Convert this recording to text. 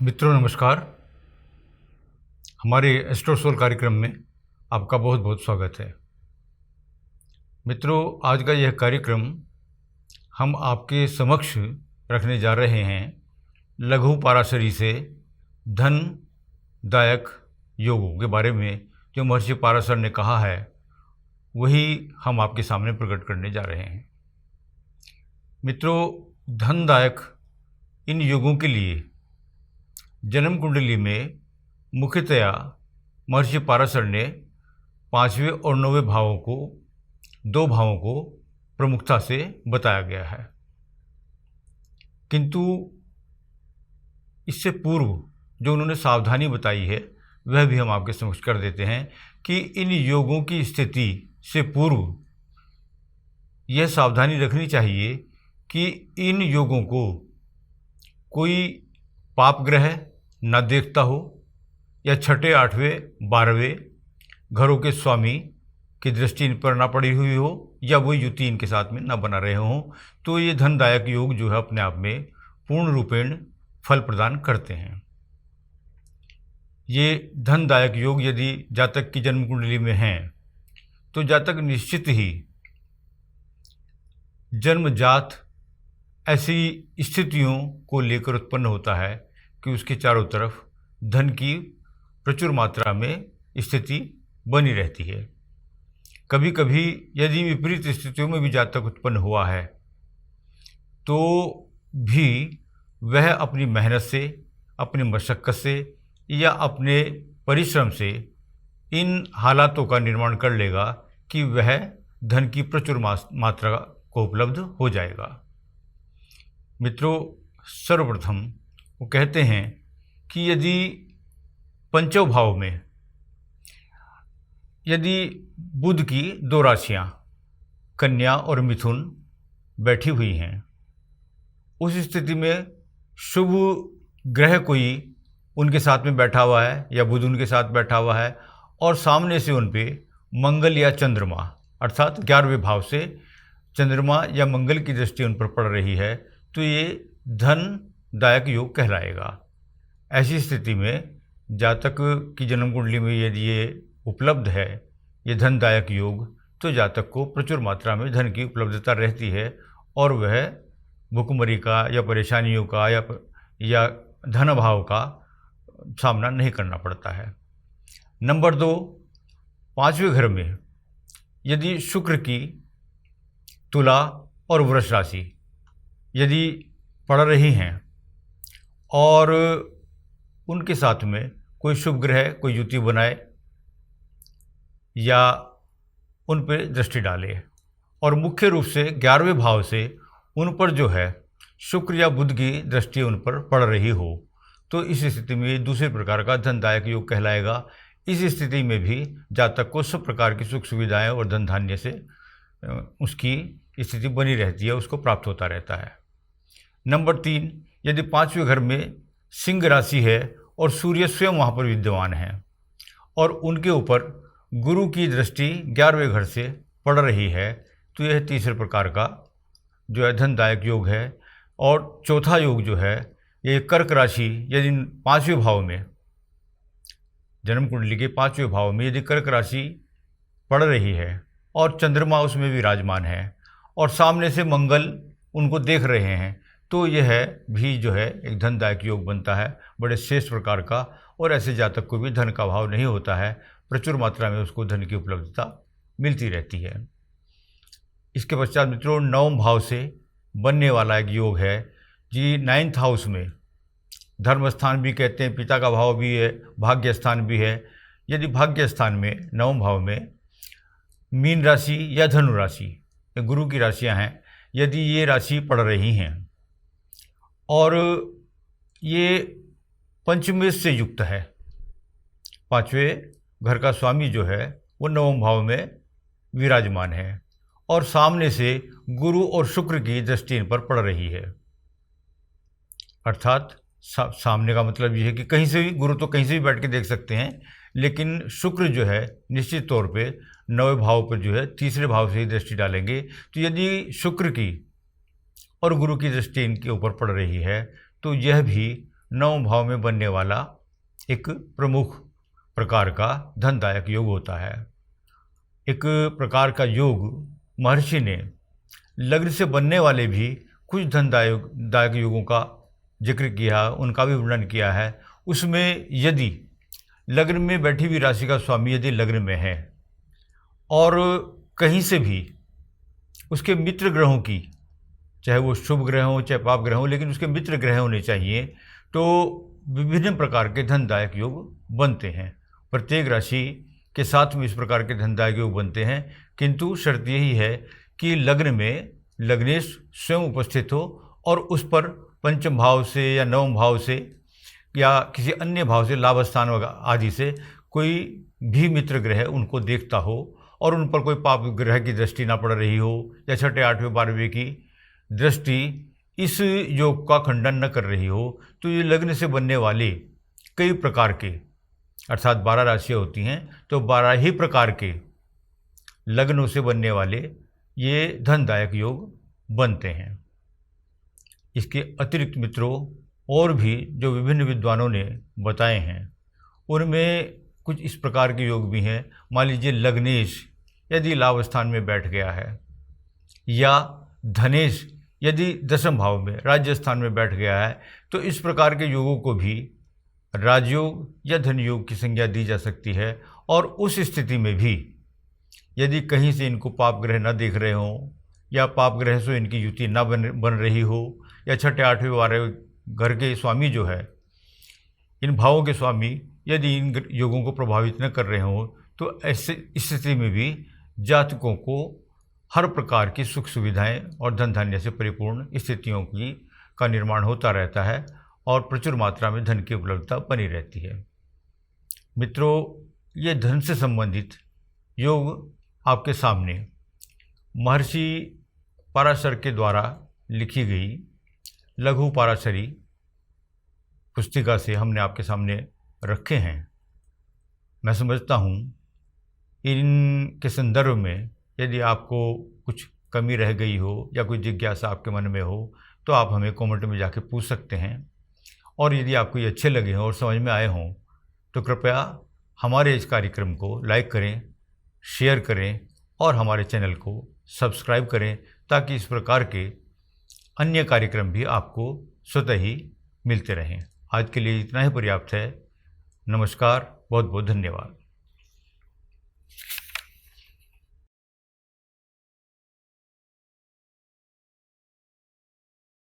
मित्रों नमस्कार। हमारे एस्ट्रोसोल कार्यक्रम में आपका बहुत बहुत स्वागत है। मित्रों, आज का यह कार्यक्रम हम आपके समक्ष रखने जा रहे हैं लघु पाराशरी से धनदायक योगों के बारे में। जो महर्षि पाराशर ने कहा है वही हम आपके सामने प्रकट करने जा रहे हैं। मित्रों, धनदायक इन योगों के लिए जन्म कुंडली में मुख्यतया महर्षि पाराशर ने 5वें और 9वें भावों को, 2 भावों को प्रमुखता से बताया गया है। किंतु इससे पूर्व जो उन्होंने सावधानी बताई है वह भी हम आपके समक्ष कर देते हैं कि इन योगों की स्थिति से पूर्व यह सावधानी रखनी चाहिए कि इन योगों को कोई पाप ग्रह न देखता हो या छठे, 8वें, 12वें घरों के स्वामी की दृष्टि इन पर ना पड़ी हुई हो या वो युति इनके साथ में ना बना रहे हों, तो ये धनदायक योग जो है अपने आप में पूर्ण रूपेण फल प्रदान करते हैं। ये धनदायक योग यदि जातक की जन्म कुंडली में हैं तो जातक निश्चित ही जन्मजात ऐसी स्थितियों को लेकर उत्पन्न होता है कि उसके चारों तरफ धन की प्रचुर मात्रा में स्थिति बनी रहती है। कभी कभी यदि विपरीत स्थितियों में भी जातक उत्पन्न हुआ है तो भी वह अपनी मेहनत से, अपनी मशक्क़त से या अपने परिश्रम से इन हालातों का निर्माण कर लेगा कि वह धन की प्रचुर मात्रा को उपलब्ध हो जाएगा। मित्रों, सर्वप्रथम वो कहते हैं कि यदि पंचम भाव में यदि बुध की 2 राशियां कन्या और मिथुन बैठी हुई हैं, उस स्थिति में शुभ ग्रह कोई उनके साथ में बैठा हुआ है या बुध उनके साथ बैठा हुआ है और सामने से उन पे मंगल या चंद्रमा अर्थात 11वें भाव से चंद्रमा या मंगल की दृष्टि उन पर पड़ रही है, तो ये धनदायक योग कहलाएगा। ऐसी स्थिति में जातक की जन्म कुंडली में यदि ये उपलब्ध है, ये धनदायक योग, तो जातक को प्रचुर मात्रा में धन की उपलब्धता रहती है और वह भुखमरी का या परेशानियों का या धन अभाव का सामना नहीं करना पड़ता है। नंबर 2, 5वें घर में यदि शुक्र की तुला और वृष राशि यदि पड़ रही हैं और उनके साथ में कोई शुभ ग्रह कोई युति बनाए या उन पर दृष्टि डाले और मुख्य रूप से 11वें भाव से उन पर जो है शुक्र या बुध की दृष्टि उन पर पड़ रही हो, तो इस स्थिति में दूसरे प्रकार का धनदायक योग कहलाएगा। इस स्थिति में भी जातक को सब प्रकार की सुख सुविधाएं और धन धान्य से उसकी स्थिति बनी रहती है, उसको प्राप्त होता रहता है। नंबर 3, यदि 5वें घर में सिंह राशि है और सूर्य स्वयं वहाँ पर विद्यमान है और उनके ऊपर गुरु की दृष्टि 11वें घर से पड़ रही है, तो यह तीसरे प्रकार का जो है धनदायक योग है। और चौथा योग जो है ये कर्क राशि यदि 5वें भाव में, जन्म कुंडली के 5वें भाव में यदि कर्क राशि पड़ रही है और चंद्रमा उसमें विराजमान है और सामने से मंगल उनको देख रहे हैं, तो यह भी जो है एक धनदायक योग बनता है, बड़े श्रेष्ठ प्रकार का। और ऐसे जातक को भी धन का अभाव नहीं होता है, प्रचुर मात्रा में उसको धन की उपलब्धता मिलती रहती है। इसके पश्चात मित्रों 9वें भाव से बनने वाला एक योग है जी 9th हाउस में, धर्म स्थान भी कहते हैं, पिता का भाव भी है, भाग्य स्थान भी है। यदि भाग्य स्थान में 9वें भाव में मीन राशि या धनु राशि, गुरु की राशियां हैं, यदि ये राशि पड़ रही हैं और ये पंचमेश से युक्त है, 5वें घर का स्वामी जो है वो 9वें भाव में विराजमान है और सामने से गुरु और शुक्र की दृष्टि इन पर पड़ रही है, अर्थात सामने का मतलब ये है कि कहीं से भी, गुरु तो कहीं से भी बैठ के देख सकते हैं, लेकिन शुक्र जो है निश्चित तौर पे 9वें भाव पर जो है तीसरे भाव से ही दृष्टि डालेंगे। तो यदि शुक्र की और गुरु की दृष्टि इनके ऊपर पड़ रही है तो यह भी नवम भाव में बनने वाला एक प्रमुख प्रकार का धनदायक योग होता है। एक प्रकार का योग महर्षि ने लग्न से बनने वाले भी कुछ धनदायक योगों का जिक्र किया, उनका भी वर्णन किया है। उसमें यदि लग्न में बैठी हुई राशि का स्वामी यदि लग्न में है और कहीं से भी उसके मित्र ग्रहों की, चाहे वो शुभ ग्रह हो चाहे पाप ग्रह हो, लेकिन उसके मित्र ग्रह होने चाहिए, तो विभिन्न प्रकार के धनदायक योग बनते हैं। प्रत्येक राशि के साथ में इस प्रकार के धनदायक योग बनते हैं, किंतु शर्त यही है कि लग्न में लग्नेश स्वयं उपस्थित हो और उस पर पंचम भाव से या नवम भाव से या किसी अन्य भाव से, लाभ स्थान आदि से कोई भी मित्र ग्रह उनको देखता हो और उन पर कोई पाप ग्रह की दृष्टि ना पड़ रही हो या छठे आठवें 12वें की दृष्टि इस योग का खंडन न कर रही हो, तो ये लग्न से बनने वाले कई प्रकार के, अर्थात 12 राशियाँ होती हैं, तो 12 ही प्रकार के लग्नों से बनने वाले ये धनदायक योग बनते हैं। इसके अतिरिक्त मित्रों और भी जो विभिन्न विद्वानों ने बताए हैं उनमें कुछ इस प्रकार के योग भी हैं। मान लीजिए लग्नेश यदि लाभ स्थान में बैठ गया है या धनेश यदि दशम भाव में राज्य स्थान में बैठ गया है, तो इस प्रकार के योगों को भी राजयोग या धन योग की संज्ञा दी जा सकती है। और उस स्थिति में भी यदि कहीं से इनको पाप ग्रह न देख रहे हों या पाप ग्रह से इनकी युति न बन रही हो या छठे आठवें 12वें घर के स्वामी जो है, इन भावों के स्वामी यदि इन योगों को प्रभावित न कर रहे हों, तो ऐसे स्थिति में भी जातकों को हर प्रकार की सुख सुविधाएं और धन धान्य से परिपूर्ण स्थितियों का निर्माण होता रहता है और प्रचुर मात्रा में धन की उपलब्धता बनी रहती है। मित्रों, ये धन से संबंधित योग आपके सामने महर्षि पराशर के द्वारा लिखी गई लघु पराशरी पुस्तिका से हमने आपके सामने रखे हैं। मैं समझता हूँ इनके संदर्भ में यदि आपको कुछ कमी रह गई हो या कोई जिज्ञासा आपके मन में हो तो आप हमें कमेंट में जाके पूछ सकते हैं। और यदि आपको ये अच्छे लगे हों और समझ में आए हों तो कृपया हमारे इस कार्यक्रम को लाइक करें, शेयर करें और हमारे चैनल को सब्सक्राइब करें, ताकि इस प्रकार के अन्य कार्यक्रम भी आपको स्वतः ही मिलते रहें। आज के लिए इतना ही पर्याप्त है। नमस्कार, बहुत बहुत धन्यवाद।